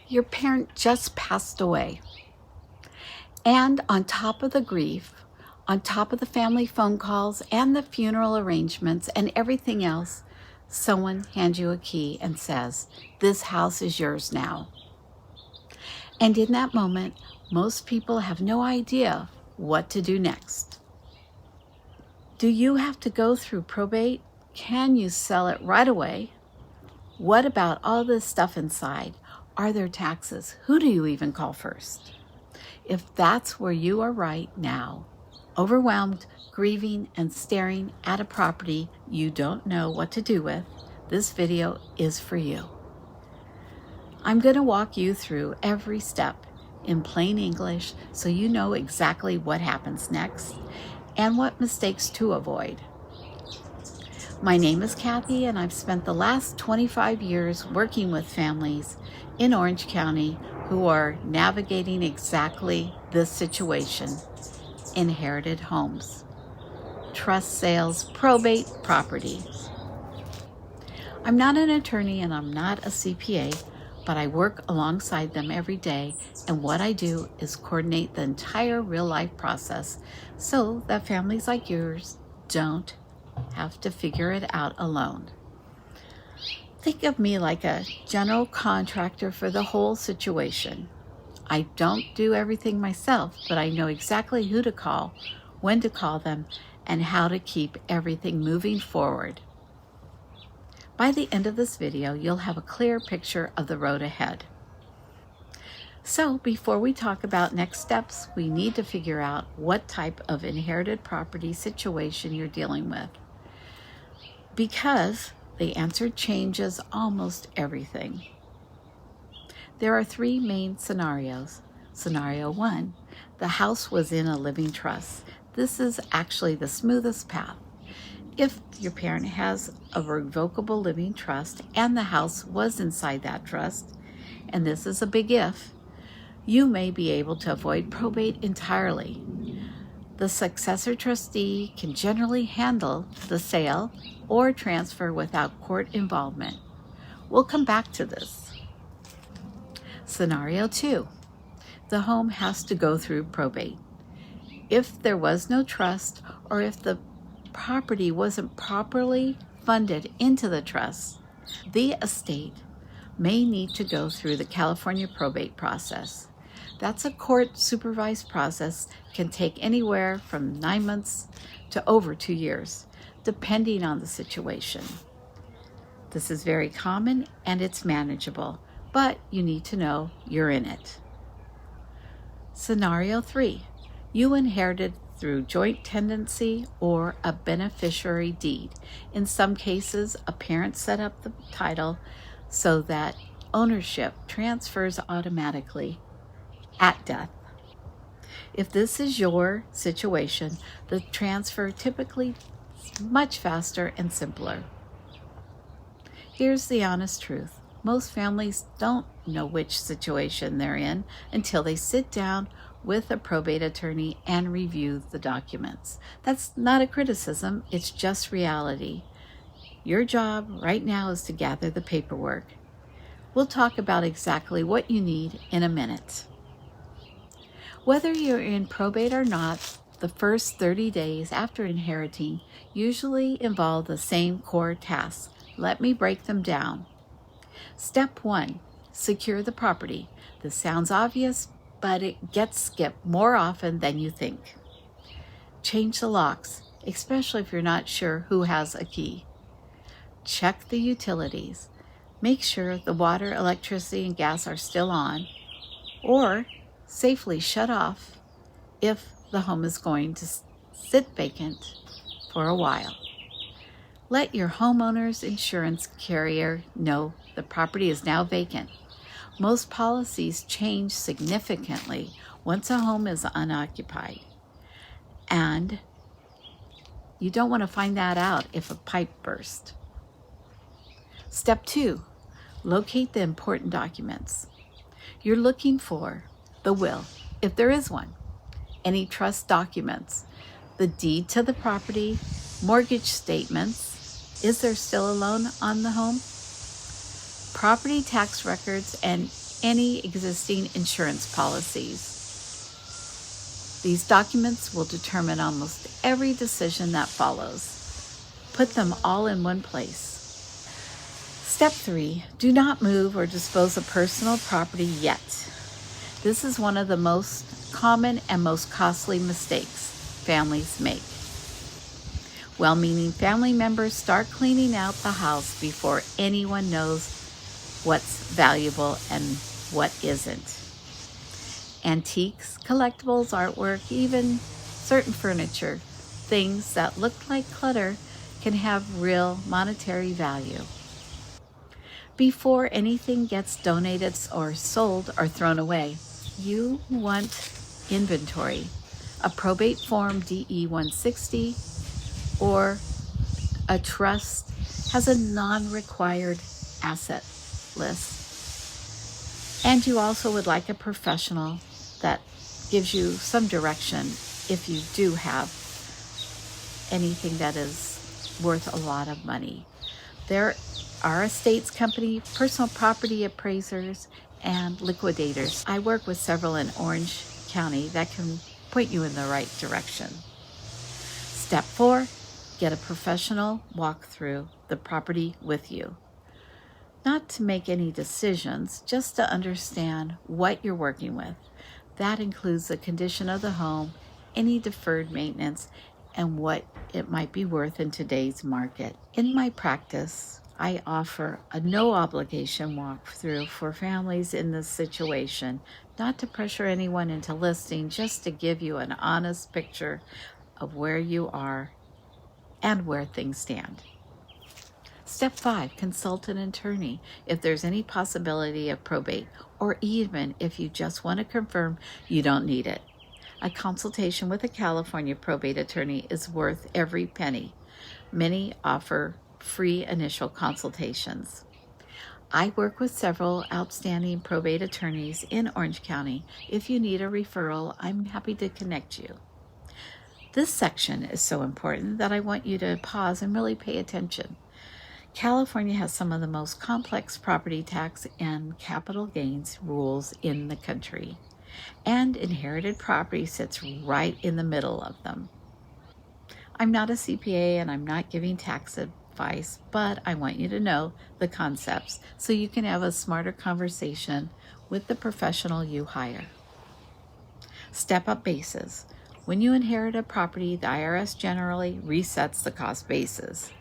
Your parent just passed away. And on top of the grief, on top of the family phone calls and the funeral arrangements and everything else, someone hands you a key and says, "This house is yours now." And in that moment, most people have no idea what to do next. Do you have to go through probate? Can you sell it right away? What about all this stuff inside? Are there taxes? Who do you even call first? If that's where you are right now, overwhelmed, grieving, and staring at a property you don't know what to do with, this video is for you. I'm going to walk you through every step in plain English so you know exactly what happens next and what mistakes to avoid. My name is Kathy, and I've spent the last 25 years working with families in Orange County who are navigating exactly this situation: inherited homes, trust sales, probate, property. I'm not an attorney and I'm not a CPA, but I work alongside them every day, and what I do is coordinate the entire real-life process so that families like yours don't have to figure it out alone. Think of me like a general contractor for the whole situation. I don't do everything myself, but I know exactly who to call, when to call them, and how to keep everything moving forward. By the end of this video, you'll have a clear picture of the road ahead. So before we talk about next steps, we need to figure out what type of inherited property situation you're dealing with, because the answer changes almost everything. There are three main scenarios. Scenario 1, the house was in a living trust. This is actually the smoothest path. If your parent has a revocable living trust and the house was inside that trust, and this is a big if, you may be able to avoid probate entirely. The successor trustee can generally handle the sale or transfer without court involvement. We'll come back to this. Scenario 2, the home has to go through probate. If there was no trust, or if the property wasn't properly funded into the trust, the estate may need to go through the California probate process. That's a court-supervised process, can take anywhere from 9 months to over 2 years, depending on the situation. This is very common and it's manageable, but you need to know you're in it. Scenario 3, you inherited through joint tenancy or a beneficiary deed. In some cases, a parent set up the title so that ownership transfers automatically at death. If this is your situation, the transfer typically is much faster and simpler. Here's the honest truth. Most families don't know which situation they're in until they sit down with a probate attorney and review the documents. That's not a criticism, it's just reality. Your job right now is to gather the paperwork. We'll talk about exactly what you need in a minute. Whether you're in probate or not, the first 30 days after inheriting usually involve the same core tasks. Let me break them down. Step 1, secure the property. This sounds obvious, but it gets skipped more often than you think. Change the locks, especially if you're not sure who has a key. Check the utilities. Make sure the water, electricity, and gas are still on, or safely shut off if the home is going to sit vacant for a while. Let your homeowner's insurance carrier know the property is now vacant. Most policies change significantly once a home is unoccupied, and you don't want to find that out if a pipe burst. Step 2, locate the important documents. You're looking for the will, if there is one, any trust documents, the deed to the property, mortgage statements, is there still a loan on the home, property tax records, and any existing insurance policies. These documents will determine almost every decision that follows. Put them all in one place. Step 3, do not move or dispose of personal property yet. This is one of the most common and most costly mistakes families make. Well-meaning family members start cleaning out the house before anyone knows what's valuable and what isn't. Antiques, collectibles, artwork, even certain furniture, things that look like clutter can have real monetary value. Before anything gets donated or sold or thrown away, you want inventory, a probate form DE 160, or a trust has a non-required asset list. And you also would like a professional that gives you some direction if you do have anything that is worth a lot of money. There are estates company, personal property appraisers, and liquidators. I work with several in Orange County that can point you in the right direction. Step 4, get a professional walk through the property with you. Not to make any decisions, just to understand what you're working with. That includes the condition of the home, any deferred maintenance, and what it might be worth in today's market. In my practice, I offer a no obligation walkthrough for families in this situation, not to pressure anyone into listing, just to give you an honest picture of where you are and where things stand. Step 5, consult an attorney if there's any possibility of probate, or even if you just want to confirm you don't need it. A consultation with a California probate attorney is worth every penny. Many offer free initial consultations. I work with several outstanding probate attorneys in Orange County. If you need a referral, I'm happy to connect you. This section is so important that I want you to pause and really pay attention. California has some of the most complex property tax and capital gains rules in the country, and inherited property sits right in the middle of them. I'm not a CPA and I'm not giving tax advice, but I want you to know the concepts so you can have a smarter conversation with the professional you hire. Step up basis. When you inherit a property, the IRS generally resets the cost basis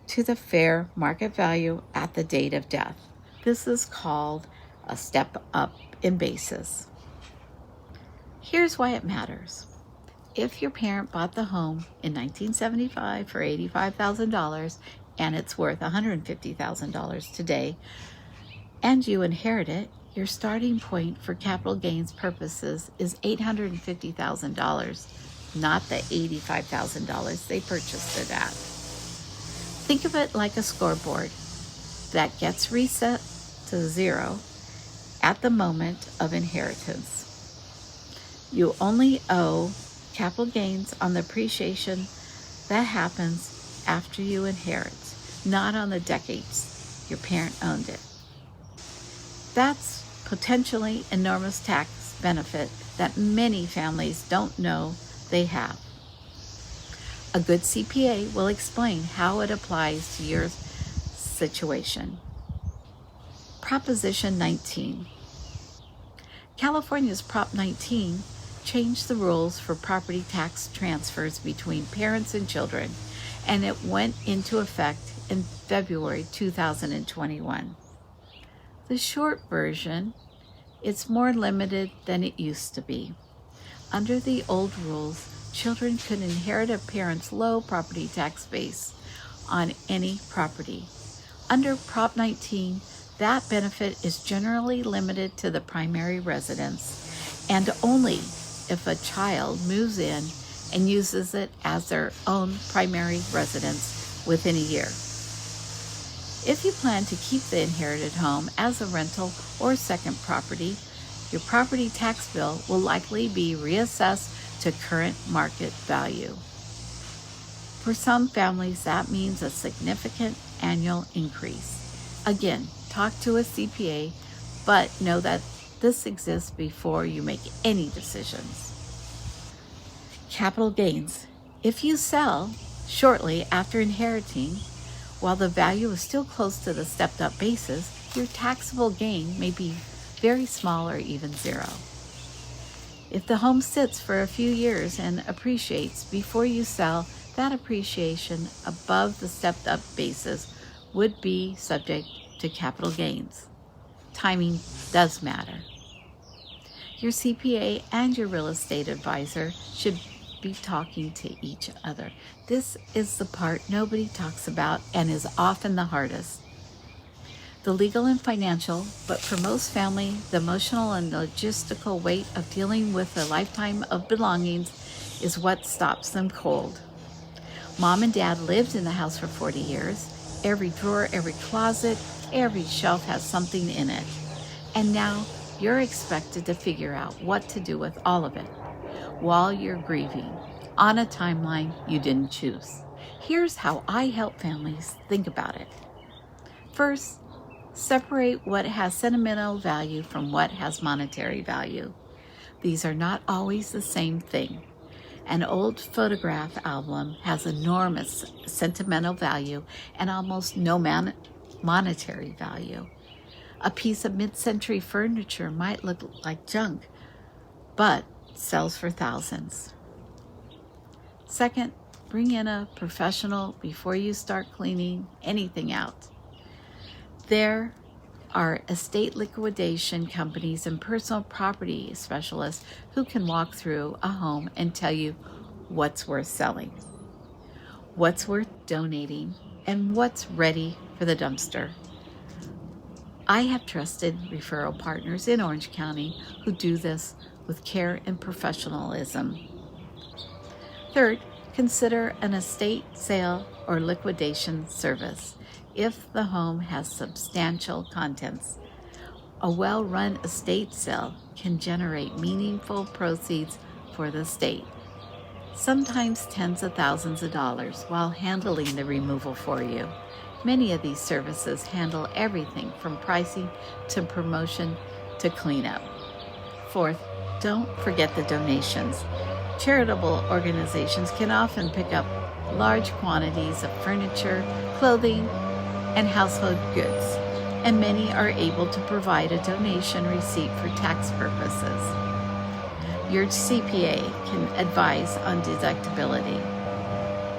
to the fair market value at the date of death. This is called a step up in basis. Here's why it matters. If your parent bought the home in 1975 for $85,000 and it's worth $150,000 today, and you inherit it, your starting point for capital gains purposes is $850,000, not the $85,000 they purchased it at. Think of it like a scoreboard that gets reset to 0 at the moment of inheritance. You only owe capital gains on the appreciation that happens after you inherit, not on the decades your parent owned it. That's potentially enormous tax benefit that many families don't know they have. A good CPA will explain how it applies to your situation. Proposition 19. California's Prop 19 changed the rules for property tax transfers between parents and children, and it went into effect in February 2021. The short version, it's more limited than it used to be. Under the old rules, children could inherit a parent's low property tax base on any property. Under Prop 19, that benefit is generally limited to the primary residence and only if a child moves in and uses it as their own primary residence within a year. If you plan to keep the inherited home as a rental or second property, your property tax bill will likely be reassessed to current market value. For some families, that means a significant annual increase. Again, talk to a CPA but know that this exists before you make any decisions. Capital gains. If you sell shortly after inheriting, while the value is still close to the stepped-up basis, your taxable gain may be very small or even zero. If the home sits for a few years and appreciates before you sell, that appreciation above the stepped-up basis would be subject to capital gains. Timing does matter. Your CPA and your real estate advisor should be talking to each other. This is the part nobody talks about and is often the hardest. The legal and financial, but for most family, the emotional and logistical weight of dealing with a lifetime of belongings is what stops them cold. Mom and Dad lived in the house for 40 years. Every drawer, every closet, every shelf has something in it. And now you're expected to figure out what to do with all of it while you're grieving on a timeline you didn't choose. Here's how I help families think about it. First, separate what has sentimental value from what has monetary value. These are not always the same thing. An old photograph album has enormous sentimental value and almost no monetary value. A piece of mid-century furniture might look like junk, but sells for thousands. Second, bring in a professional before you start cleaning anything out. There are estate liquidation companies and personal property specialists who can walk through a home and tell you what's worth selling, what's worth donating, and what's ready for the dumpster. I have trusted referral partners in Orange County who do this with care and professionalism. Third, consider an estate sale or liquidation service if the home has substantial contents. A well-run estate sale can generate meaningful proceeds for the state, sometimes tens of thousands of dollars, while handling the removal for you. Many of these services handle everything from pricing to promotion to cleanup. Fourth, don't forget the donations. Charitable organizations can often pick up large quantities of furniture, clothing, and household goods, and many are able to provide a donation receipt for tax purposes. Your CPA can advise on deductibility.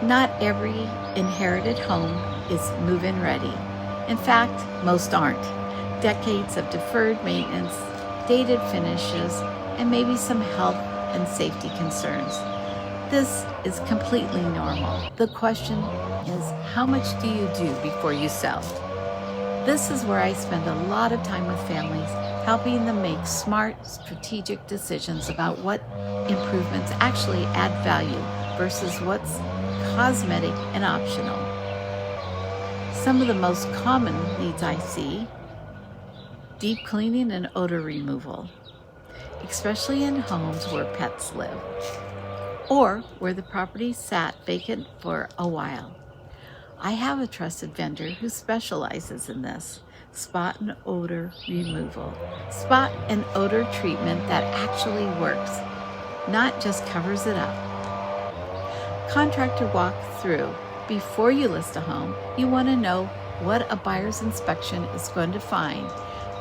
Not every inherited home is move-in ready. In fact, most aren't. Decades of deferred maintenance, dated finishes, and maybe some health and safety concerns. This is completely normal. The question is, how much do you do before you sell? This is where I spend a lot of time with families, helping them make smart, strategic decisions about what improvements actually add value versus what's cosmetic and optional. Some of the most common needs I see: deep cleaning and odor removal, especially in homes where pets live, or where the property sat vacant for a while. I have a trusted vendor who specializes in this: spot and odor removal. Spot and odor treatment that actually works, not just covers it up. Contractor walkthrough. Before you list a home, you want to know what a buyer's inspection is going to find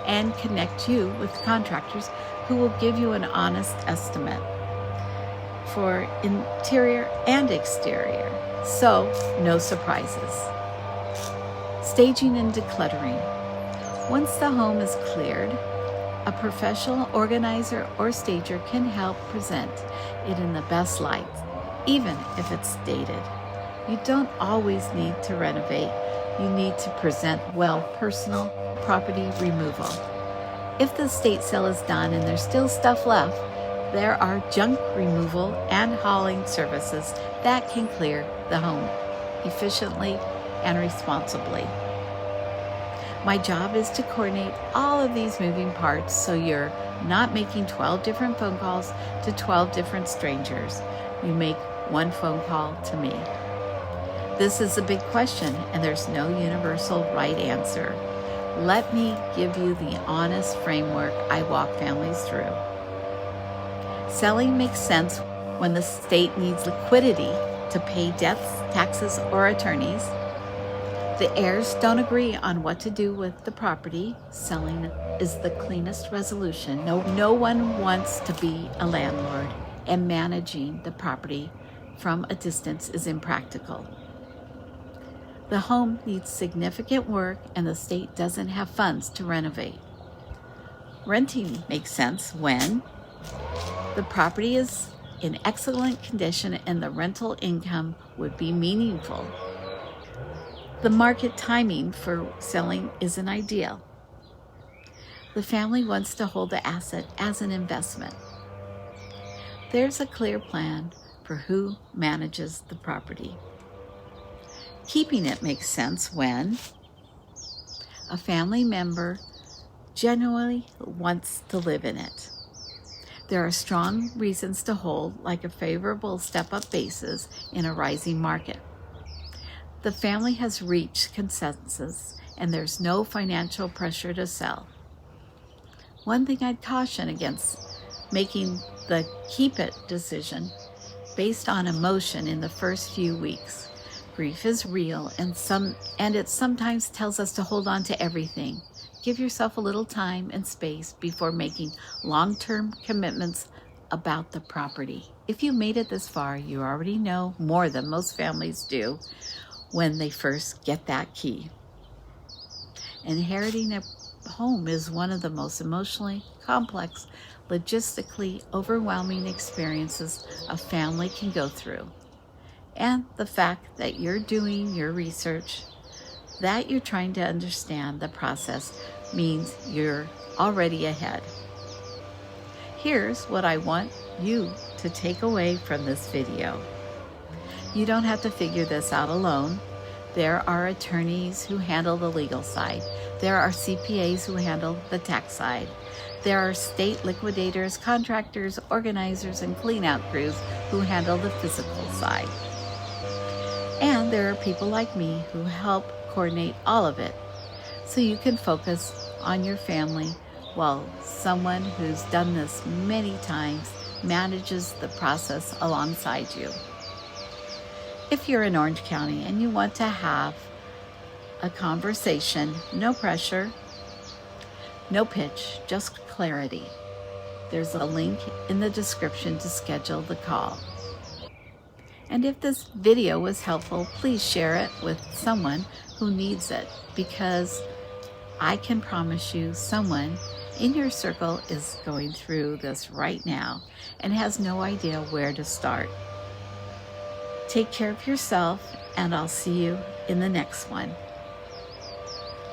and connect you with contractors who will give you an honest estimate for interior and exterior, so no surprises. Staging and decluttering. Once the home is cleared, a professional organizer or stager can help present it in the best light, even if it's dated. You don't always need to renovate. You need to present well. Personal property removal. If the estate sale is done and there's still stuff left, there are junk removal and hauling services that can clear the home efficiently and responsibly. My job is to coordinate all of these moving parts so you're not making 12 different phone calls to 12 different strangers. You make one phone call to me. This is a big question, and there's no universal right answer. Let me give you the honest framework I walk families through. Selling makes sense when the state needs liquidity to pay debts, taxes, or attorneys. The heirs don't agree on what to do with the property. Selling is the cleanest resolution. No one wants to be a landlord, and managing the property from a distance is impractical. The home needs significant work, and the state doesn't have funds to renovate. Renting makes sense when the property is in excellent condition and the rental income would be meaningful. The market timing for selling isn't ideal. The family wants to hold the asset as an investment. There's a clear plan for who manages the property. Keeping it makes sense when a family member genuinely wants to live in it. There are strong reasons to hold, like a favorable step-up basis in a rising market. The family has reached consensus and there's no financial pressure to sell. One thing I'd caution against making the keep it decision based on emotion in the first few weeks. Grief is real and it sometimes tells us to hold on to everything. Give yourself a little time and space before making long-term commitments about the property. If you made it this far, you already know more than most families do when they first get that key. Inheriting a home is one of the most emotionally complex, logistically overwhelming experiences a family can go through. And the fact that you're doing your research, that you're trying to understand the process, means you're already ahead. Here's what I want you to take away from this video. You don't have to figure this out alone. There are attorneys who handle the legal side. There are CPAs who handle the tax side. There are state liquidators, contractors, organizers, and cleanout crews who handle the physical side. And there are people like me who help coordinate all of it so you can focus on your family while someone who's done this many times manages the process alongside you. If you're in Orange County and you want to have a conversation, no pressure, no pitch, just clarity, there's a link in the description to schedule the call. And if this video was helpful, please share it with someone who needs it, because I can promise you someone in your circle is going through this right now and has no idea where to start. Take care of yourself, and I'll see you in the next one.